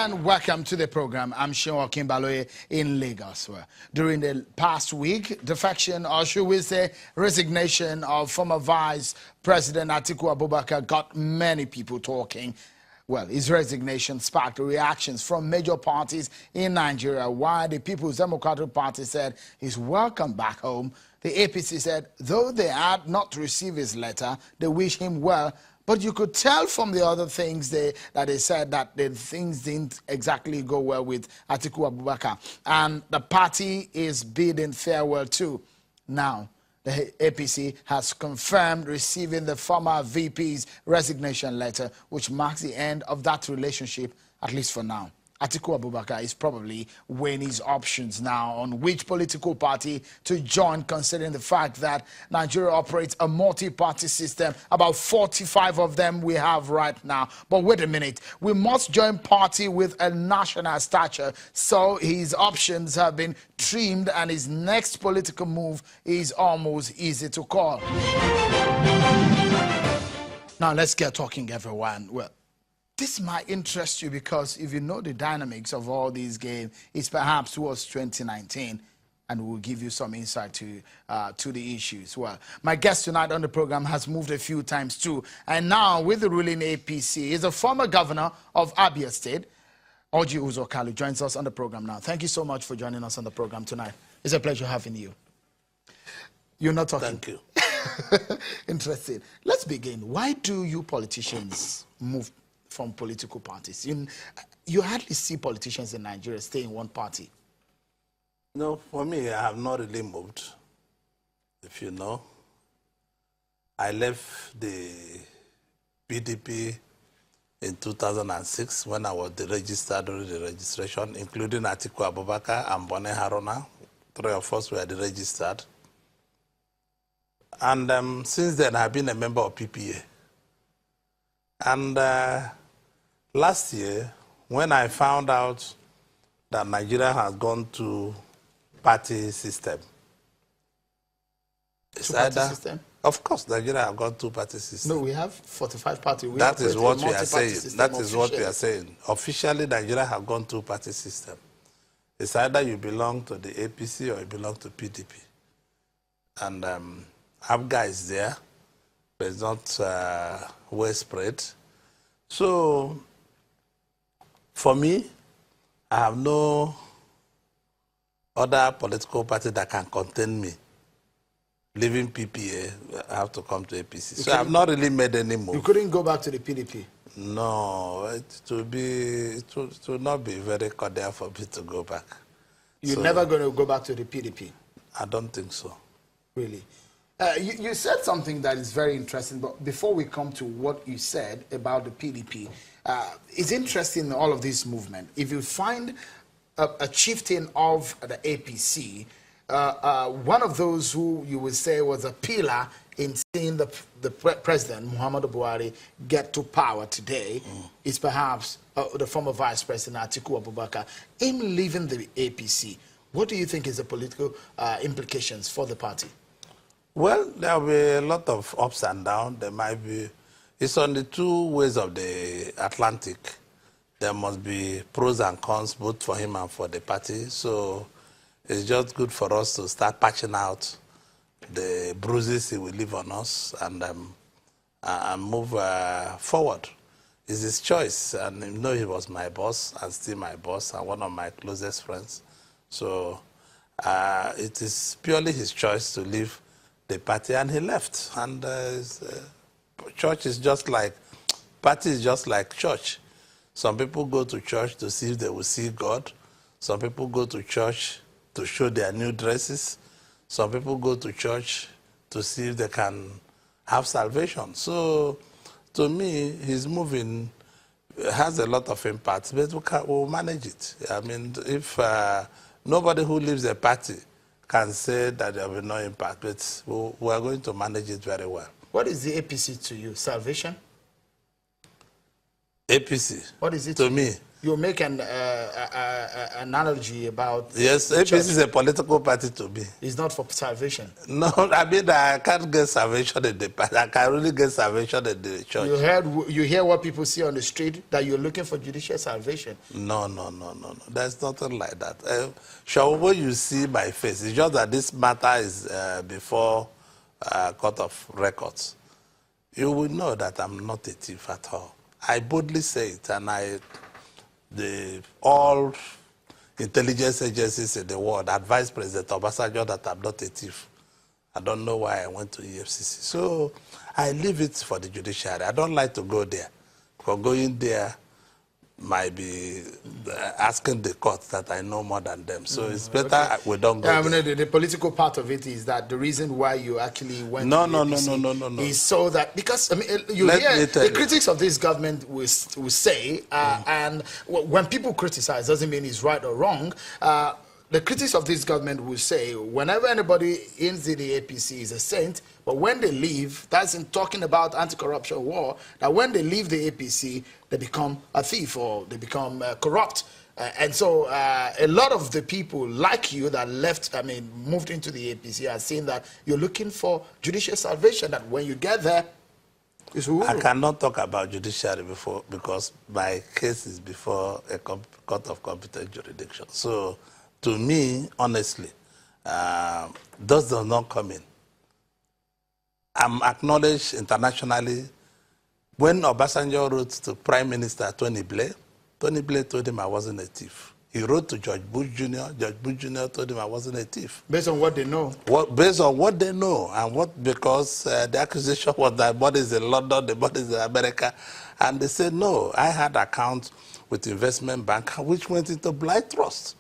and welcome to the program. I'm Sean Kimbaloye in Lagos. During the past week, defection, or should we say resignation of former Vice President Atiku Abubakar got many people talking. Well, his resignation sparked reactions from major parties in Nigeria, while the People's Democratic Party said he's welcome back home. The APC said, though they had not received his letter, they wish him well. But you could tell from the other things that they said that the things didn't exactly go well with Atiku Abubakar. And the party is bidding farewell too. Now, the APC has confirmed receiving the former VP's resignation letter, which marks the end of that relationship, at least for now. Atiku Abubakar is probably weighing his options now on which political party to join, considering the fact that Nigeria operates a multi-party system. About 45 of them we have right now. But wait a minute, we must join party with a national stature. So his options have been trimmed and his next political move is almost easy to call. Now let's get talking, everyone. Well, this might interest you because if you know the dynamics of all these games, it's perhaps towards 2019, and we'll give you some insight to the issues. Well, my guest tonight on the program has moved a few times too, and now with the ruling APC, is a former governor of Abia State. Orji Kalu joins us on the program now. Thank you so much for joining us on the program tonight. It's a pleasure having you. You're not talking. Thank you. Interesting. Let's begin. Why do you politicians move from political parties? You hardly see politicians in Nigeria stay in one party. No, for me, I have not really moved. If you know, I left the PDP in 2006 when I was registered during the registration, including Atiku Abubakar and Bone Haruna. 3 of us were registered. And since then, I've been a member of PPA. And last year, when I found out that Nigeria has gone to party system, System? Of course, Nigeria have gone to party system. No, we have 45 parties. That is what we are saying. That is what we are saying. Officially, Nigeria have gone to party system. It's either you belong to the APC or you belong to PDP. And ABGA is there, but it's not well spread. So, for me, I have no other political party that can contain me. Leaving PPA, I have to come to APC. So I have not really made any move. You couldn't go back to the PDP? No, it will not be very cordial for me to go back. You're never going to go back to the PDP? I don't think so. Really? You said something that is very interesting, but before we come to what you said about the PDP, it's interesting in all of this movement. If you find a chieftain of the APC, one of those who you would say was a pillar in seeing the president, Muhammadu Buhari, get to power today is perhaps the former Vice President Atiku Abubakar. In leaving the APC, what do you think is the political implications for the party? Well, there will be a lot of ups and downs. There might be. It's on the two ways of the Atlantic. There must be pros and cons, both for him and for the party. So it's just good for us to start patching out the bruises he will leave on us and move forward. It's his choice. And you know he was my boss and still my boss and one of my closest friends. So it is purely his choice to leave the party, and he left. And church is just like, party is just like church. Some people go to church to see if they will see God. Some people go to church to show their new dresses. Some people go to church to see if they can have salvation. So, to me, his moving has a lot of impact, but we'll manage it. I mean, if nobody who leaves a party can say that there will be no impact, but we are going to manage it very well. What is the APC to you? Salvation? APC? What is it to me? You make an analogy about Yes, the APC church. is a political party to me. It's not for salvation. No, I mean, I can't get salvation in the party. I can really get salvation in the church. You hear what people see on the street, that you're looking for judicial salvation. No. There's nothing like that. Sure, when you see my face, it's just that this matter is before court of records. You will know that I'm not a thief at all. I boldly say it, and all intelligence agencies in the world advise President Obasanjo that I'm not a thief. I don't know why I went to EFCC. So I leave it for the judiciary. I don't like to go there. For going there might be asking the court that I know more than them. So it's better we don't go there. The political part of it is that the reason why you actually went No. is so that, because I mean, you hear the critics of this government will say, and when people criticize, doesn't mean it's right or wrong. The critics of this government will say, whenever anybody in the APC is a saint, but when they leave, that's in talking about anti-corruption war, that when they leave the APC, they become a thief or they become corrupt. And so a lot of the people like you that left, moved into the APC are saying that you're looking for judicial salvation, that when you get there, it's I cannot talk about judiciary because my case is before a court of competent jurisdiction. So, to me, honestly, those do not come in. I'm acknowledged internationally. When Obasanjo wrote to Prime Minister Tony Blair told him I wasn't a thief. He wrote to George Bush Jr. George Bush Jr. told him I wasn't a thief. Based on what they know? Based on what they know, and because the accusation was that bodies in London, the bodies in America, and they said, no, I had accounts with investment bank, which went into blind trust.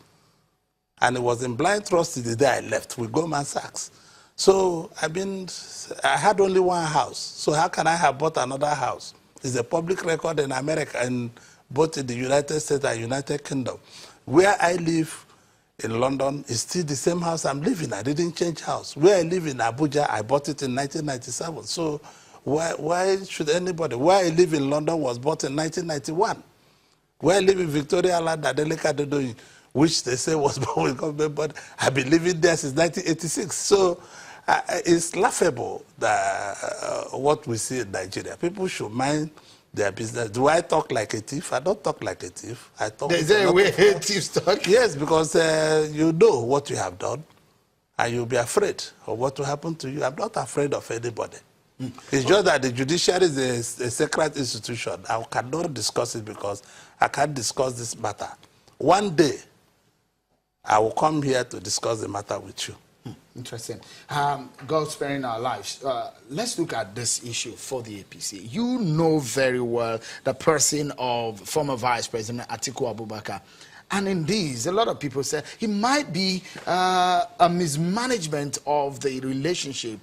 And it was in blind trust the day I left with Goldman Sachs. So, I had only one house. So how can I have bought another house? It's a public record in America, and both in the United States and United Kingdom. Where I live in London is still the same house I'm living. I didn't change house. Where I live in Abuja, I bought it in 1997. So why should anybody? Where I live in London was bought in 1991. Where I live in Victoria Land, Adeleka Dodoyin, which they say was bought with government, but I've been living there since 1986. So it's laughable that what we see in Nigeria. People should mind their business. Do I talk like a thief? I don't talk like a thief. I talk. Is there a way thieves talk? Yes, because you know what you have done, and you'll be afraid of what will happen to you. I'm not afraid of anybody. It's just that the judiciary is a sacred institution. I cannot discuss it because I can't discuss this matter. One day, I will come here to discuss the matter with you. Interesting. God sparing our lives. Let's look at this issue for the APC. You know very well the person of former Vice President Atiku Abubakar. And in these, a lot of people say he might be a mismanagement of the relationship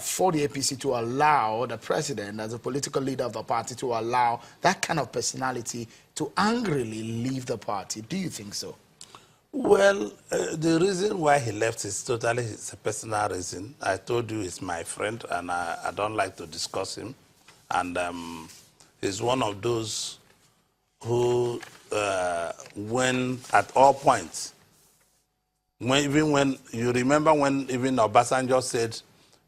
for the APC to allow the president, as a political leader of the party, to allow that kind of personality to angrily leave the party. Do you think so? Well, the reason why he left is totally a personal reason. I told you he's my friend, and I don't like to discuss him. And he's one of those who, when at all points, even when you remember when even Obasanjo said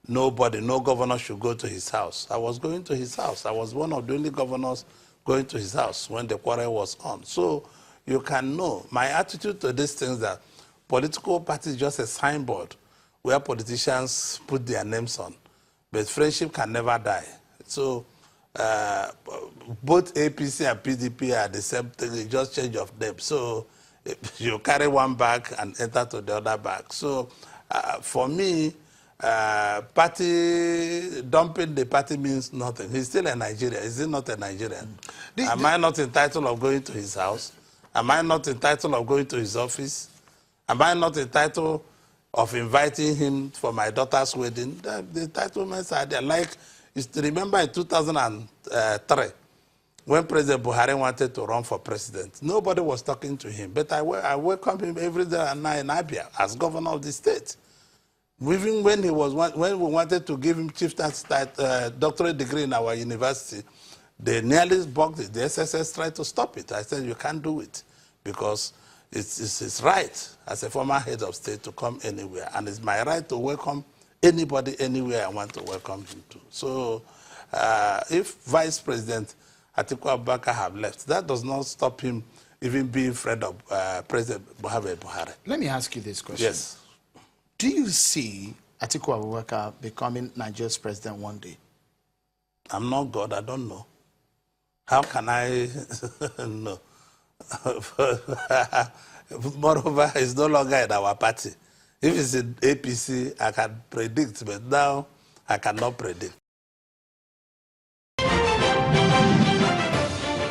no governor should go to his house. I was going to his house. I was one of the only governors going to his house when the quarrel was on. So you can know my attitude to these things, that political party is just a signboard where politicians put their names on, but friendship can never die. So both APC and PDP are the same thing, it's just change of name. So you carry one bag and enter to the other bag. So for me, party dumping the party means nothing. He's still a Nigerian. Is he not a Nigerian? Am I not entitled of going to his house? Am I not entitled of going to his office? Am I not entitled of inviting him for my daughter's wedding? The entitlements are there. Like, remember in 2003, when President Buhari wanted to run for president, nobody was talking to him. But I welcome him every day and night in Abia as governor of the state. Even when we wanted to give him chieftain's doctorate degree in our university, They nearly blocked it. The SSS tried to stop it. I said, you can't do it because it's his right as a former head of state to come anywhere. And it's my right to welcome anybody anywhere I want to welcome him to. So if Vice President Atiku Abubakar have left, that does not stop him even being friend of President Buhari. Let me ask you this question. Yes. Do you see Atiku Abubakar becoming Nigeria's president one day? I'm not God, I don't know. How can I know? Moreover, he's no longer in our party. If it's in APC, I can predict, but now I cannot predict.